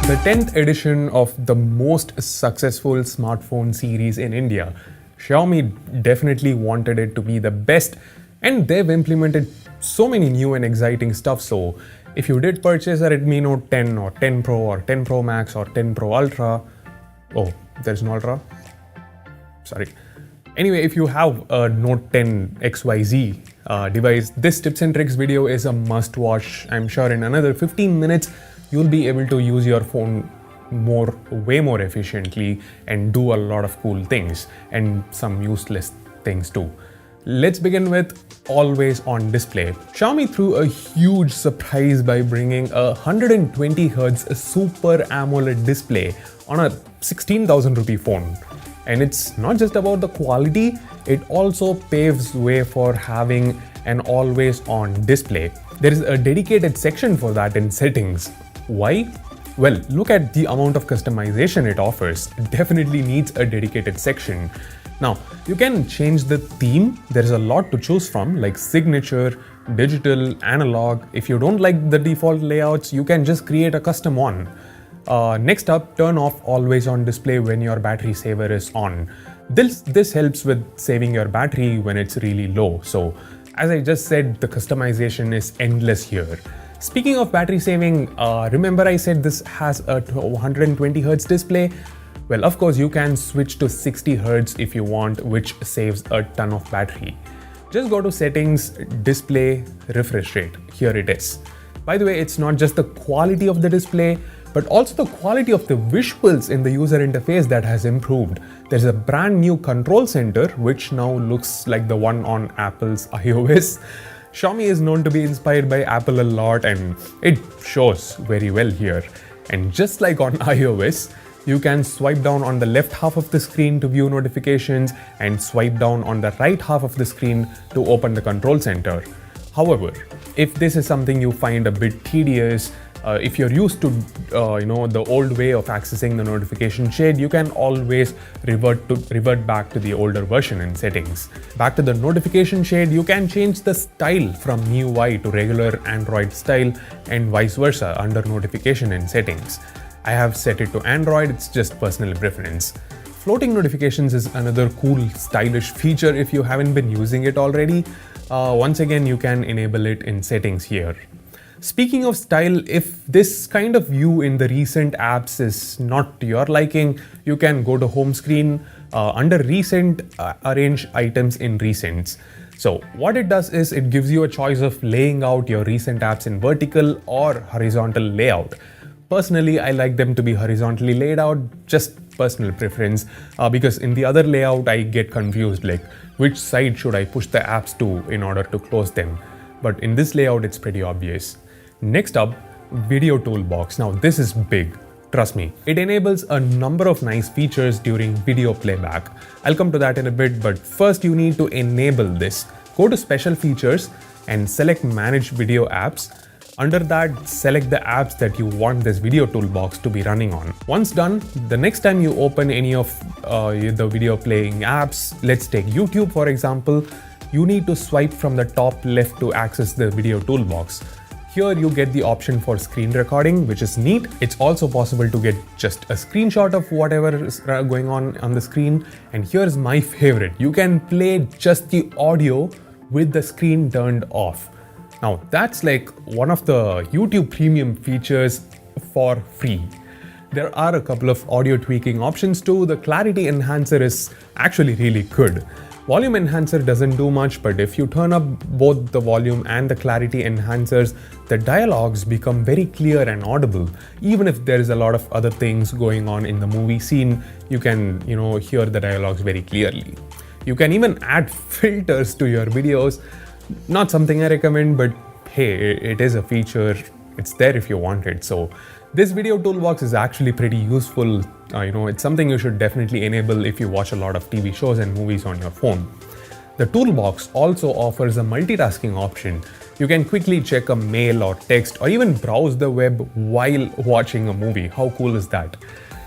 The 10th edition of the most successful smartphone series in India. Xiaomi definitely wanted it to be the best, and they've implemented so many new and exciting stuff. So if you did purchase a Redmi Note 10 or 10 Pro or 10 Pro Max or 10 Pro Ultra, oh, there's no Ultra? Sorry. Anyway, if you have a Note 10 XYZ device, this tips and tricks video is a must watch. I'm sure in another 15 minutes, you'll be able to use your phone way more efficiently and do a lot of cool things and some useless things too. Let's begin with always on display. Xiaomi threw a huge surprise by bringing a 120Hz Super AMOLED display on a 16,000 rupee phone. And it's not just about the quality, it also paves way for having an always on display. There is a dedicated section for that in settings. Why? Well, look at the amount of customization it offers. It definitely needs a dedicated section. Now, you can change the theme. There's a lot to choose from, like signature, digital, analog. If you don't like the default layouts, you can just create a custom one. Next up, turn off always on display when your battery saver is on. This helps with saving your battery when it's really low. So, as I just said, the customization is endless here. Speaking of battery saving, remember I said this has a 120Hz display? Well, of course, you can switch to 60Hz if you want, which saves a ton of battery. Just go to settings, display, refresh rate. Here it is. By the way, it's not just the quality of the display, but also the quality of the visuals in the user interface that has improved. There's a brand new control center, which now looks like the one on Apple's iOS. Xiaomi is known to be inspired by Apple a lot, and it shows very well here. And just like on iOS, you can swipe down on the left half of the screen to view notifications and swipe down on the right half of the screen to open the control center. However, if this is something you find a bit tedious, if you're used to the old way of accessing the notification shade, you can always revert back to the older version in settings. Back to the notification shade, you can change the style from MIUI to regular Android style and vice versa under notification in settings. I have set it to Android, it's just personal preference. Floating notifications is another cool, stylish feature if you haven't been using it already. Once again, you can enable it in settings here. Speaking of style, if this kind of view in the recent apps is not to your liking, you can go to home screen, under recent, arrange items in recents. So what it does is it gives you a choice of laying out your recent apps in vertical or horizontal layout. Personally, I like them to be horizontally laid out, just personal preference, because in the other layout I get confused, like which side should I push the apps to in order to close them. But in this layout, it's pretty obvious. Next up, video toolbox. Now this is big, trust me. It enables a number of nice features during video playback. I'll come to that in a bit, but first you need to enable this. Go to special features and select manage video apps. Under that, select the apps that you want this video toolbox to be running on. Once done, the next time you open any of the video playing apps, let's take YouTube for example, you need to swipe from the top left to access the video toolbox. Here you get the option for screen recording, which is neat. It's also possible to get just a screenshot of whatever is going on the screen. And here's my favorite. You can play just the audio with the screen turned off. Now that's like one of the YouTube premium features for free. There are a couple of audio tweaking options too. The clarity enhancer is actually really good. Volume enhancer doesn't do much, but if you turn up both the volume and the clarity enhancers, the dialogues become very clear and audible. Even if there is a lot of other things going on in the movie scene, you can, hear the dialogues very clearly. You can even add filters to your videos. Not something I recommend, but hey, it is a feature. It's there if you want it. So this video toolbox is actually pretty useful. It's something you should definitely enable if you watch a lot of TV shows and movies on your phone. The toolbox also offers a multitasking option. You can quickly check a mail or text or even browse the web while watching a movie. How cool is that?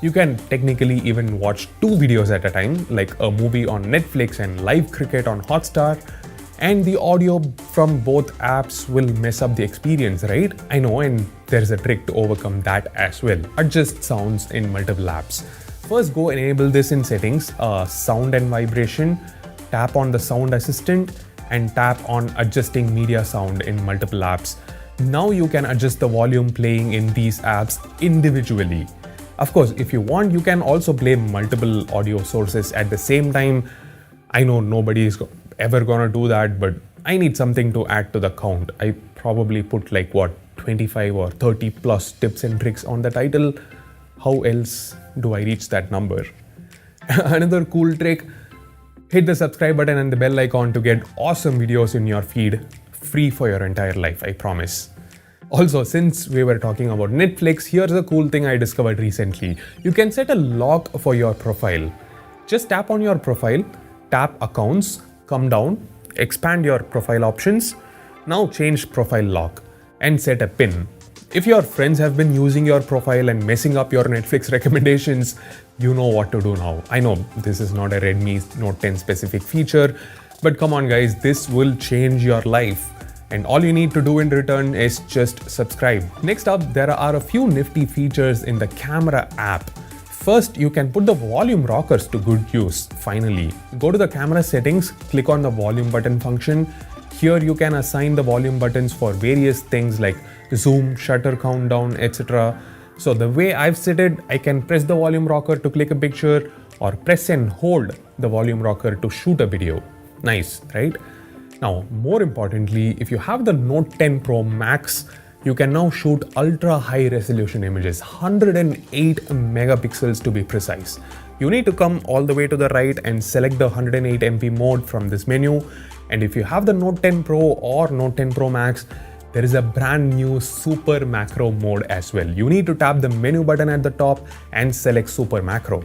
You can technically even watch 2 videos at a time, like a movie on Netflix and live cricket on Hotstar. and the audio from both apps will mess up the experience, right? I know, and there's a trick to overcome that as well. Adjust sounds in multiple apps. First, go enable this in settings, sound and vibration, tap on the sound assistant, and tap on adjusting media sound in multiple apps. Now you can adjust the volume playing in these apps individually. Of course, if you want, you can also play multiple audio sources at the same time. I know nobody is ever gonna do that, but I need something to add to the count. I probably put like 25 or 30 plus tips and tricks on the title. How else do I reach that number? Another cool trick, hit the subscribe button and the bell icon to get awesome videos in your feed, free for your entire life, I promise. Also, since we were talking about Netflix, here's a cool thing I discovered recently. You can set a lock for your profile. Just tap on your profile, tap accounts, come down, expand your profile options, now change profile lock and set a pin. If your friends have been using your profile and messing up your Netflix recommendations, you know what to do now. I know this is not a Redmi Note 10 specific feature, but come on guys, this will change your life. And all you need to do in return is just subscribe. Next up, there are a few nifty features in the camera app. First, you can put the volume rockers to good use, finally. Go to the camera settings, click on the volume button function. Here you can assign the volume buttons for various things like zoom, shutter countdown, etc. So the way I've set it, I can press the volume rocker to click a picture or press and hold the volume rocker to shoot a video. Nice, right? Now, more importantly, if you have the Note 10 Pro Max, you can now shoot ultra high resolution images, 108 megapixels to be precise. You need to come all the way to the right and select the 108 MP mode from this menu. And if you have the Note 10 Pro or Note 10 Pro Max, there is a brand new super macro mode as well. You need to tap the menu button at the top and select super macro.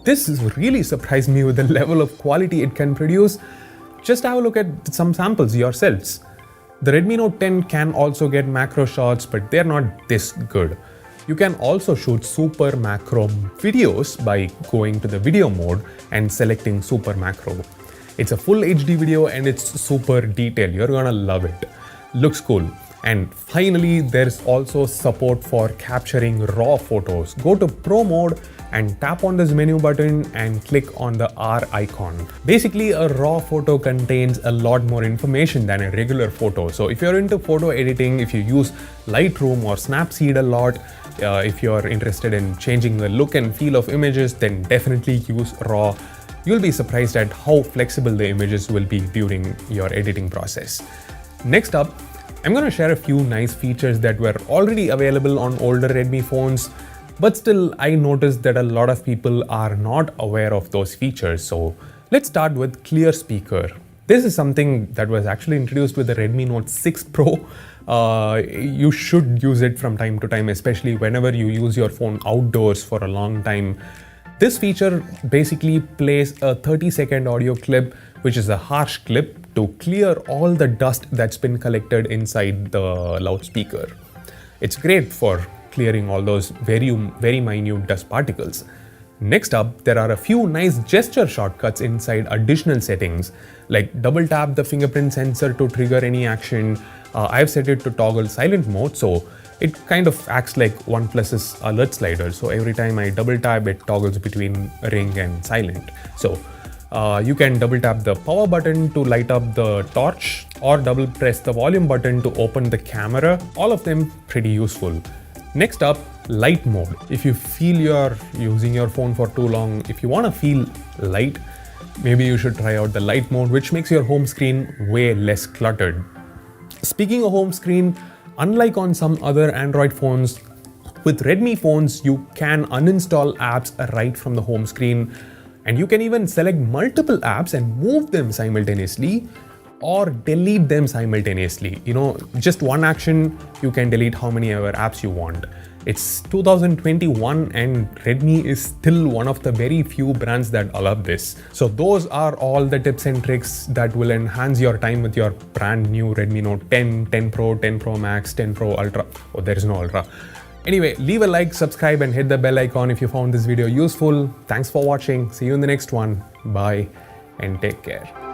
This really surprised me with the level of quality it can produce. Just have a look at some samples yourselves. The Redmi Note 10 can also get macro shots, but they're not this good. You can also shoot super macro videos by going to the video mode and selecting super macro. It's a full HD video and it's super detailed. You're gonna love it. Looks cool. And finally, there's also support for capturing raw photos. Go to Pro mode and tap on this menu button and click on the R icon. Basically, a raw photo contains a lot more information than a regular photo. So if you're into photo editing, if you use Lightroom or Snapseed a lot, if you're interested in changing the look and feel of images, then definitely use RAW. You'll be surprised at how flexible the images will be during your editing process. Next up, I'm going to share a few nice features that were already available on older Redmi phones, but still I noticed that a lot of people are not aware of those features. So let's start with clear speaker. This is something that was actually introduced with the Redmi Note 6 Pro. You should use it from time to time, especially whenever you use your phone outdoors for a long time. This feature basically plays a 30-second audio clip, which is a harsh clip, to clear all the dust that's been collected inside the loudspeaker. It's great for clearing all those very minute dust particles. Next up, there are a few nice gesture shortcuts inside additional settings, like double tap the fingerprint sensor to trigger any action. I've set it to toggle silent mode, so it kind of acts like OnePlus's alert slider. So every time I double tap, it toggles between ring and silent. So you can double tap the power button to light up the torch, or double press the volume button to open the camera. All of them pretty useful. Next up, light mode. If you feel you're using your phone for too long, if you want to feel light, maybe you should try out the light mode, which makes your home screen way less cluttered. Speaking of home screen, unlike on some other Android phones, with Redmi phones, you can uninstall apps right from the home screen, and you can even select multiple apps and move them simultaneously or delete them simultaneously. Just one action, you can delete how many ever apps you want. It's 2021 and Redmi is still one of the very few brands that allow this. So those are all the tips and tricks that will enhance your time with your brand new Redmi Note 10, 10 Pro, 10 Pro Max, 10 Pro Ultra. Oh, there is no Ultra. Anyway, leave a like, subscribe and hit the bell icon if you found this video useful. Thanks for watching. See you in the next one. Bye and take care.